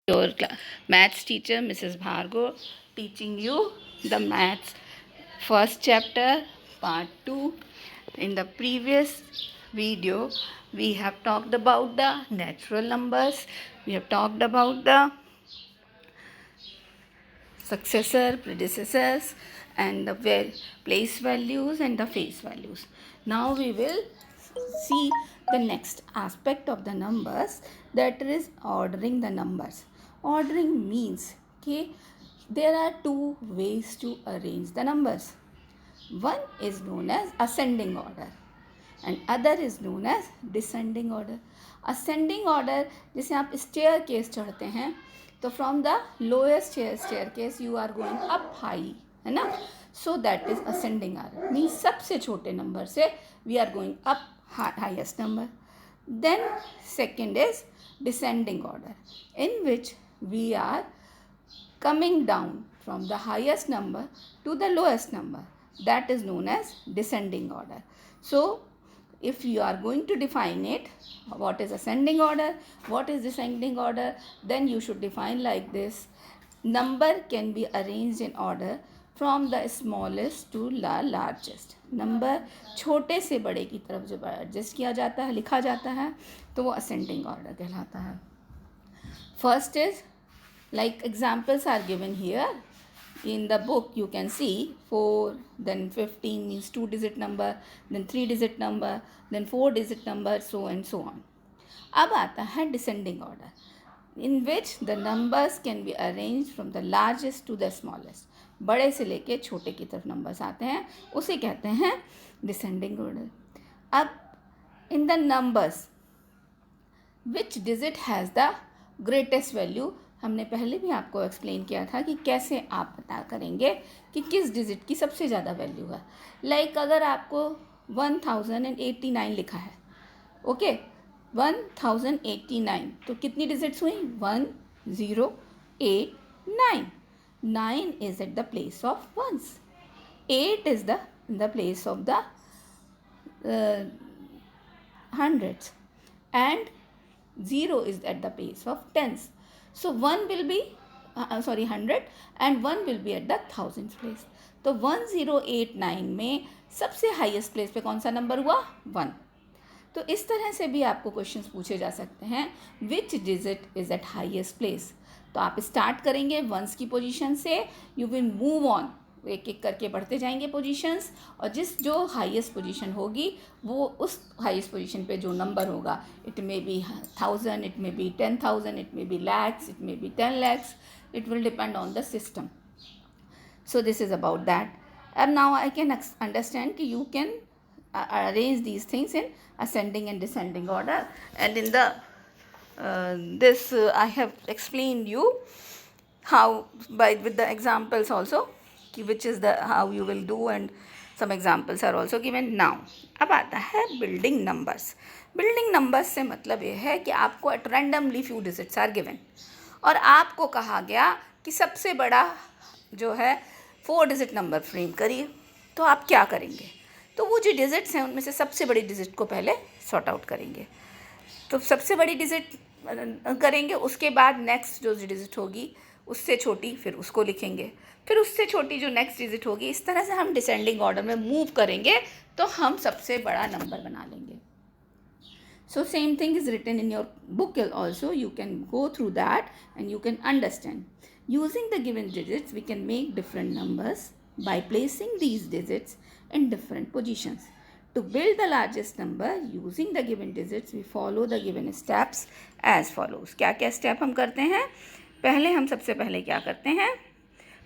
Your maths teacher Mrs. Bhargo teaching you the maths first chapter part 2. In the previous video we have talked about the natural numbers, we have talked about the successor, predecessors, and the place values and the face values. Now we will see the next aspect of the numbers, that is ordering the numbers. Ordering means there are two ways to arrange the numbers. One is known as ascending order and other is known as descending order. Ascending order, जैसे आप stair case चढ़ते हैं तो from the lowest staircase you are going up high, है ना. So that is ascending order, means सबसे छोटे number से we are going up highest number. Then second is descending order, in which we are coming down from the highest number to the lowest number. That is known as descending order. So if you are going to define it, what is ascending order, what is descending order, then you should define like this. Number can be arranged in order from the smallest to the largest. Number छोटे से बड़े की तरफ जब adjust किया जाता है, लिखा जाता है, तो वो असेंडिंग ऑर्डर कहलाता है. First is like examples are given here in the book. You can see 4, then 15 means 2-digit number, then 3-digit number, then 4-digit number, so and so on. अब आता है descending order, in which the numbers can be arranged from the largest to the smallest. बड़े से लेके छोटे की तरफ numbers आते हैं, उसे कहते हैं descending order. अब in the numbers, which digit has the greatest value, हमने पहले भी आपको एक्सप्लेन किया था कि कैसे आप पता करेंगे कि किस डिजिट की सबसे ज़्यादा वैल्यू है. लाइक अगर आपको 1089 लिखा है, ओके, 1089, तो कितनी डिजिट्स हुई? 1089. 9 is at the place of ones, 8 is in the place of the hundreds, and 0 is at the place of tens. So 1 will be 100 and 1 will be at the thousands place. तो 1089 में सबसे highest place पे कौन सा number हुआ? 1. तो इस तरह से भी आपको क्वेश्चंस पूछे जा सकते हैं, which digit is at highest place. तो आप स्टार्ट करेंगे वंस की पोजीशन से, यू विल मूव ऑन, एक एक करके बढ़ते जाएंगे पोजीशंस, और जो हाईएस्ट पोजीशन होगी वो उस हाईएस्ट पोजीशन पे जो नंबर होगा, it may be 1000, it may be 10,000, it may be lakhs, it may be 10 lakhs, it will depend on the system. So this is about that. And now I can understand कि you can arrange these things in ascending and descending order, and in the this I have explained you how with the examples also, which is the how you will do, and some examples are also given. Now अब आता है building numbers. building numbers से मतलब ये है कि आपको at randomly few digits are given, और आपको कहा गया कि सबसे बड़ा जो है 4-digit नंबर फ्रेम करिए. तो आप क्या करेंगे? तो वो जो डिजिट्स हैं उनमें से सबसे बड़ी डिजिट को पहले सॉर्ट आउट करेंगे. तो सबसे बड़ी डिजिट करेंगे, उसके बाद नेक्स्ट जो डिजिट होगी उससे छोटी, फिर उसको लिखेंगे, फिर उससे छोटी जो नेक्स्ट डिजिट होगी. इस तरह से हम डिसेंडिंग ऑर्डर में मूव करेंगे तो हम सबसे बड़ा नंबर बना लेंगे. So same thing is written in your book also. You can go through that and you can understand. Using the given digits, we can make different numbers by placing these digits in different positions. To build the largest number using the given digits, we follow the given steps as follows. क्या क्या step हम करते हैं? पहले हम सबसे पहले क्या करते हैं?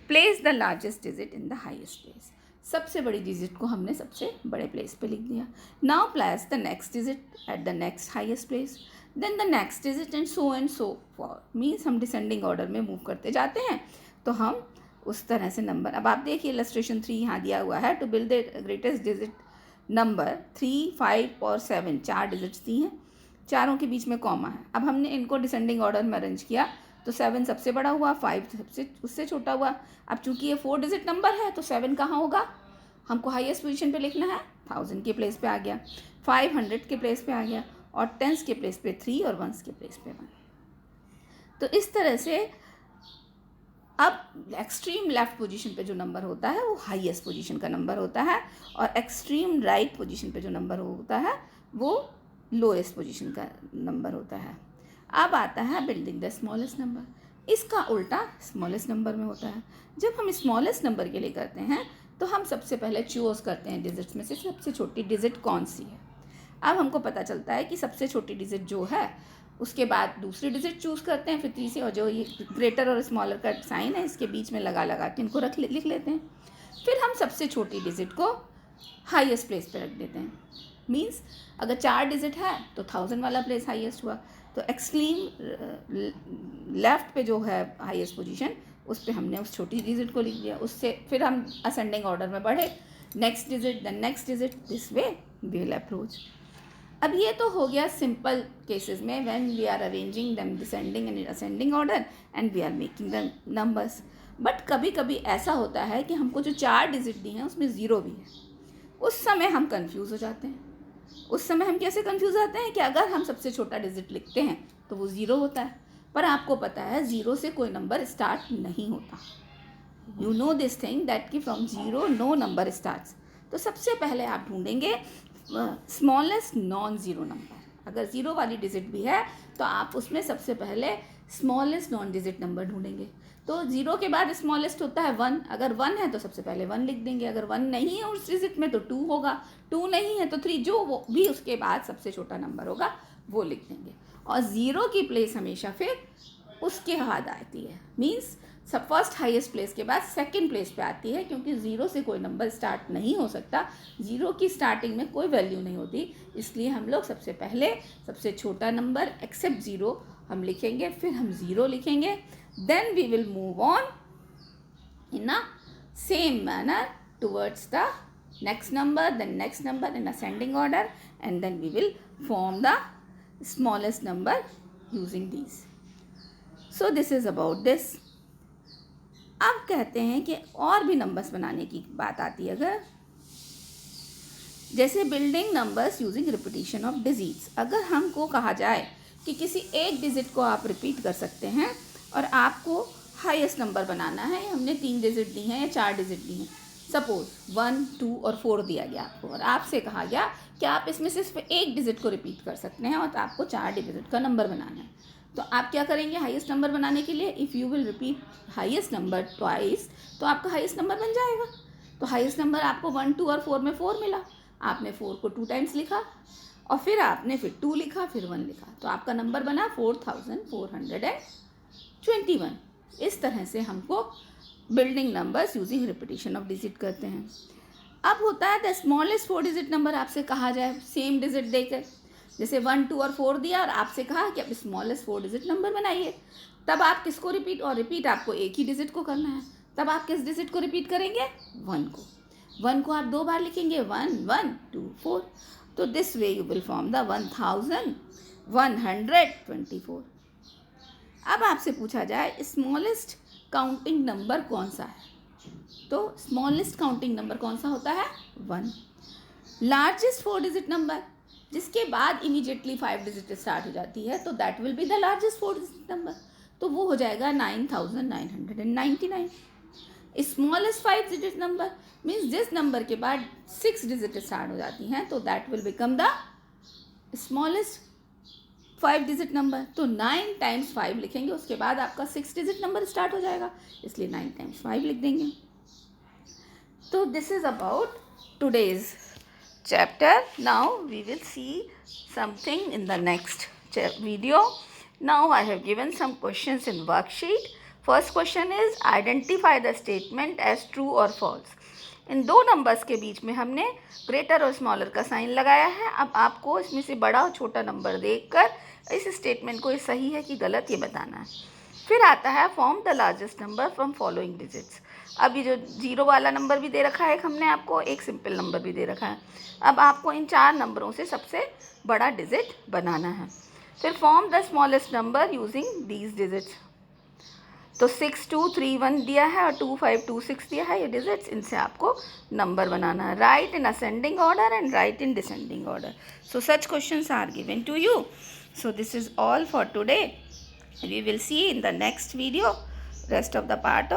Place the largest digit in the highest place. सबसे बड़ी डिजिट को हमने सबसे बड़े प्लेस पे लिख दिया. Now place the next digit at the next highest place, then the next digit, and so forth. Means हम डिसेंडिंग ऑर्डर में मूव करते जाते हैं, तो हम उस तरह से नंबर. अब आप देखिए इलस्ट्रेशन 3 यहाँ दिया हुआ है. To build the greatest digit number 3, 5 और 7, 4 डिजिट्स दी हैं, चारों के बीच में कॉमा है. अब हमने इनको डिसेंडिंग ऑर्डर में अरेंज किया, तो 7 सबसे बड़ा हुआ, 5 सबसे उससे छोटा हुआ. अब चूंकि ये 4 डिजिट नंबर है तो 7 कहाँ होगा? हमको हाईएस्ट पोजीशन पे लिखना है, 1000 के प्लेस पे आ गया, 500 के प्लेस पे आ गया, और 10s के प्लेस पे 3 और 1s के प्लेस पे 1. तो इस तरह से अब एक्सट्रीम लेफ्ट पोजीशन पे जो नंबर होता है वो हाईएस्ट पोजीशन का नंबर होता है, और एक्सट्रीम राइट पोजीशन पे जो नंबर होता है वो लोएस्ट पोजीशन का नंबर होता है। अब आता है बिल्डिंग द स्मॉलेस्ट नंबर। इसका उल्टा स्मॉलेस्ट नंबर में होता है। जब हम स्मॉलेस्ट नंबर के लिए करते हैं तो हम सबसे पहले चूज करते हैं डिजिट्स में से सबसे छोटी डिजिट कौन सी है। अब हमको पता चलता है कि सबसे छोटी डिजिट जो है, उसके बाद दूसरी डिजिट चूज़ करते हैं, फिर तीसरी, और जो ये ग्रेटर और स्मॉलर का साइन है इसके बीच में लगा के इनको लिख लेते हैं। फिर हम सबसे छोटी डिजिट को हाईएस्ट प्लेस पे रख देते हैं। मींस अगर 4 डिजिट है तो 1000 वाला प्लेस हाईएस्ट हुआ, तो एक्सट्रीम लेफ्ट पे जो है हाईएस्ट पोजीशन, उस पे हमने उस छोटी डिजिट को लिख दिया। उससे फिर हम असेंडिंग ऑर्डर में बढ़े, next digit then next digit, this way we will approach. अब ये तो हो गया सिंपल केसेस में when we are arranging them descending and ascending order and we are making the numbers. But कभी कभी ऐसा होता है कि हमको जो 4 डिजिट दी हैं उसमें 0 भी है, उस समय हम कंफ्यूज हो जाते हैं। उस समय हम कैसे कंफ्यूज आते हैं कि अगर हम सबसे छोटा डिजिट लिखते हैं तो वो 0 होता है, पर आपको पता है 0 से कोई नंबर स्टार्ट नहीं होता। You know this thing that कि फ्रॉम 0 नो नंबर स्टार्ट्स। तो सबसे पहले आप ढूंढेंगे स्मॉलेस्ट नॉन ज़ीरो नंबर। अगर 0 वाली डिजिट भी है तो आप उसमें सबसे पहले स्मॉलेस्ट नॉन डिजिट नंबर ढूंढेंगे। तो 0 के बाद स्मॉलेस्ट होता है 1। अगर 1 है तो सबसे पहले 1 लिख देंगे। अगर 1 नहीं है उस डिजिट में तो 2 होगा, 2 नहीं है तो 3, जो वो भी उसके बाद सबसे छोटा नंबर होगा वो लिख देंगे। और 0 की प्लेस हमेशा फिर उसके बाद आती है। मीन्स सब फर्स्ट हाईएस्ट प्लेस के बाद सेकंड प्लेस पे आती है, क्योंकि 0 से कोई नंबर स्टार्ट नहीं हो सकता। 0 की स्टार्टिंग में कोई वैल्यू नहीं होती, इसलिए हम लोग सबसे पहले सबसे छोटा नंबर एक्सेप्ट 0 हम लिखेंगे, फिर हम 0 लिखेंगे। Then we will move on in a same manner towards the next number, then next number in ascending order, and then we will form the smallest number using these. So this is about this. अब कहते हैं कि और भी numbers बनाने की बात आती है। अगर जैसे building numbers using repetition of digits, अगर हमको कहा जाए कि किसी एक डिजिट को आप रिपीट कर सकते हैं और आपको हाईएस्ट नंबर बनाना है, हमने 3 डिजिट दी हैं या 4 डिजिट दी हैं, सपोज 1, 2 और 4 दिया गया आपको, और आपसे कहा गया कि आप इसमें से सिर्फ एक डिजिट को रिपीट कर सकते हैं और आपको 4 डिजिट का नंबर बनाना है। तो आप क्या करेंगे हाईएस्ट नंबर बनाने के लिए? If you will repeat highest number twice तो आपका हाईएस्ट नंबर बन जाएगा। तो हाईएस्ट नंबर आपको 1, 2 और 4 में 4 मिला, आपने 4 को 2 टाइम्स लिखा और फिर आपने फिर 2 लिखा, फिर 1 लिखा, तो आपका नंबर बना 4421। इस तरह से हमको building numbers using repetition of digit करते हैं। अब होता है द स्मॉलेस्ट 4 डिजिट नंबर आपसे कहा जाए सेम डिजिट देकर, जैसे 1, 2 और 4 दिया और आपसे कहा कि अब स्मॉलेस्ट 4 डिजिट नंबर बनाइए, तब आप किसको रिपीट, और रिपीट आपको एक ही डिजिट को करना है, तब आप किस डिजिट को रिपीट करेंगे? 1 को। 1 को आप 2 बार लिखेंगे, 1, 1, 2, 4। तो this way you will form the 1124। अब आपसे पूछा जाए स्मॉलेस्ट काउंटिंग नंबर कौन सा है, तो स्मॉलेस्ट काउंटिंग नंबर कौन सा होता है? 1। लार्जेस्ट 4 डिजिट नंबर जिसके बाद इमीडिएटली 5 डिजिट स्टार्ट हो जाती है, तो that will be the largest 4 digit number, तो वो हो जाएगा 9999। स्मॉलेस्ट 5 डिजिट नंबर मीन्स जिस नंबर के बाद 6 डिजिट स्टार्ट हो जाती हैं, तो that will become the smallest 5 digit number. तो 9 टाइम्स 5 लिखेंगे, उसके बाद आपका 6 डिजिट नंबर स्टार्ट हो जाएगा, इसलिए 9 टाइम्स 5 लिख देंगे। तो this is about today's chapter. Now we will see something in the next video. Now I have given some questions in worksheet. First question is identify the statement as true or false. In 2 numbers के बीच में हमने greater और smaller का sign लगाया है। अब आपको इसमें से बड़ा और छोटा नंबर देखकर इस स्टेटमेंट को ये सही है कि गलत ये बताना है। फिर आता है form the largest number from following digits. अब ये जो 0 वाला नंबर भी दे रखा है हमने आपको, एक सिंपल नंबर भी दे रखा है। अब आपको इन 4 नंबरों से सबसे बड़ा डिजिट बनाना है। फिर form the smallest number using these digits. तो 6231 दिया है और 2526 दिया है, ये डिजिट्स, इनसे आपको नंबर बनाना है। Write in ascending order and write in descending order. So such questions are given to you. So this is all for today. We will see in the next video rest of the part of